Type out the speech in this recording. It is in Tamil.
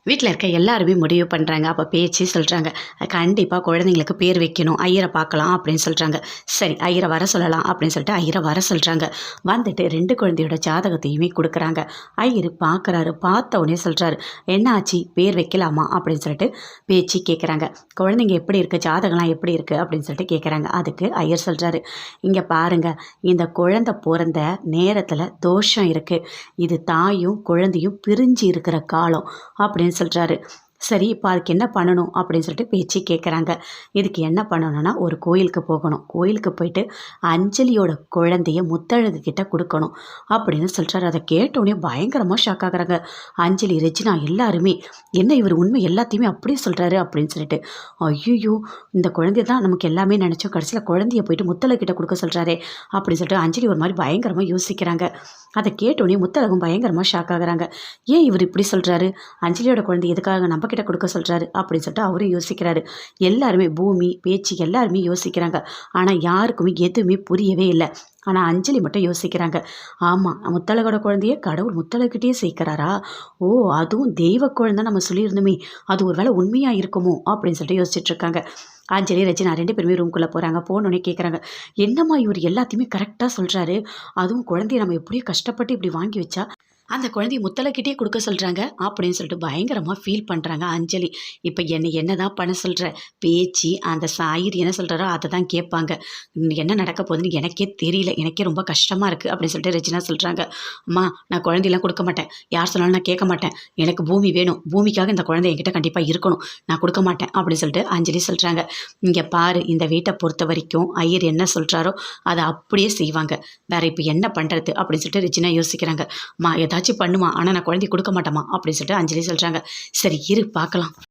வீட்டில் இருக்க எல்லாருமே முடிவு பண்ணுறாங்க. அப்போ பேச்சு சொல்கிறாங்க, கண்டிப்பாக குழந்தைங்களுக்கு பேர் வைக்கணும், ஐயரை பார்க்கலாம் அப்படின்னு சொல்கிறாங்க. சரி, ஐயரை வர சொல்லலாம் அப்படின்னு சொல்லிட்டு ஐயரை வர சொல்கிறாங்க. வந்துட்டு 2 குழந்தையோட ஜாதகத்தையுமே கொடுக்குறாங்க. ஐயர் பார்க்குறாரு. பார்த்த உடனே சொல்கிறாரு, என்ன ஆச்சு, பேர் வைக்கலாமா அப்படின்னு சொல்லிட்டு பேச்சு கேட்குறாங்க. குழந்தைங்க எப்படி இருக்குது, ஜாதகம்லாம் எப்படி இருக்குது அப்படின்னு சொல்லிட்டு கேட்குறாங்க. அதுக்கு ஐயர் சொல்கிறாரு, இங்கே பாருங்கள், இந்த குழந்தை பிறந்த நேரத்தில் தோஷம் இருக்குது, இது தாயும் குழந்தையும் பிரிஞ்சு இருக்கிற காலம் அப்படின்னு சொல்கிறாரு. சரி, இப்போ அதுக்கு என்ன பண்ணணும் அப்படின்னு சொல்லிட்டு பேச்சு கேட்குறாங்க. இதுக்கு என்ன பண்ணணும்னா, ஒரு கோயிலுக்கு போகணும். கோயிலுக்கு போயிட்டு அஞ்சலியோட குழந்தைய முத்தழகு கிட்ட கொடுக்கணும் அப்படின்னு சொல்கிறாரு. அதை கேட்டோடனே பயங்கரமாக ஷாக் ஆகுறாங்க. அஞ்சலி, ரெஜினா எல்லாருமே, என்ன இவர் உண்மை எல்லாத்தையுமே அப்படியே சொல்கிறாரு அப்படின்னு சொல்லிட்டு, ஐயோ, இந்த குழந்தைய தான் நமக்கு எல்லாமே நினச்சோம், கடைசியில் குழந்தைய போயிட்டு முத்தழகு கிட்ட கொடுக்க சொல்கிறாரே அப்படின்னு சொல்லிட்டு அஞ்சலி ஒரு மாதிரி பயங்கரமாக யோசிக்கிறாங்க. அதை கேட்டோடனே முத்தழகும் பயங்கரமாக ஷாக் ஆகுறாங்க. ஏன் இவர் இப்படி சொல்கிறாரு, அஞ்சலியோட குழந்தை எதுக்காக நம்ம கிட்ட கொடுக்க சொல்கிறாரு அப்படின்னு சொல்லிட்டு அவரும் யோசிக்கிறாரு. எல்லாருமே, பூமி, பேச்சு எல்லாருமே யோசிக்கிறாங்க. ஆனால் யாருக்குமே எதுவுமே புரியவே இல்லை. ஆனால் அஞ்சலி மட்டும் யோசிக்கிறாங்க. ஆமாம், முத்தழகோட குழந்தைய கடவுள் முத்தழகிட்டே சேர்க்கிறாரா? ஓ, அதுவும் தெய்வ குழந்தை நம்ம சொல்லியிருந்தோமே, அது ஒரு வேளை உண்மையாக இருக்குமோ அப்படின்னு சொல்லிட்டு யோசிச்சுட்டு இருக்காங்க. அஞ்சலி, ரெஜினா 2 பேருமே ரூம்குள்ளே போகிறாங்க. போனோடனே கேட்குறாங்க, என்னம்மா இவர் எல்லாத்தையுமே கரெக்டாக சொல்கிறாரு, அதுவும் குழந்தைய நம்ம எப்படியோ கஷ்டப்பட்டு இப்படி வாங்கி வச்சா அந்த குழந்தைய முத்தழகிட்டே கொடுக்க சொல்கிறாங்க அப்படின்னு சொல்லிட்டு பயங்கரமாக ஃபீல் பண்ணுறாங்க அஞ்சலி. இப்போ என்ன தான் பண்ண சொல்கிற, பேச்சு அந்த சாயிர் என்ன சொல்கிறாரோ அதை தான் கேட்பாங்க. என்ன நடக்க போகுதுன்னு எனக்கே தெரியல, எனக்கே ரொம்ப கஷ்டமாக இருக்குது அப்படின்னு சொல்லிட்டு ரெஜினா சொல்கிறாங்க. அம்மா, நான் குழந்தையெல்லாம் கொடுக்க மாட்டேன், யார் சொன்னாலும் நான் கேட்க மாட்டேன், எனக்கு பூமி வேணும், பூமிக்காக இந்த குழந்தை என்கிட்ட கண்டிப்பாக இருக்கணும், நான் கொடுக்க மாட்டேன் அப்படின்னு சொல்லிட்டு அஞ்சலி சொல்கிறாங்க. இங்கே பாரு, இந்த வீட்டை பொறுத்த வரைக்கும் ஐயர் என்ன சொல்கிறாரோ அதை அப்படியே செய்வாங்க, வேற இப்போ என்ன பண்ணுறது அப்படின்னு சொல்லிட்டு ரெஜினா யோசிக்கிறாங்க. அம்மா, ஏதாச்சும் பண்ணுமா, ஆனால் நான் குழந்தை கொடுக்க மாட்டேமா அப்படின்னு சொல்லிட்டு அஞ்சலி சொல்கிறாங்க. சரி, இரு பார்க்கலாம்.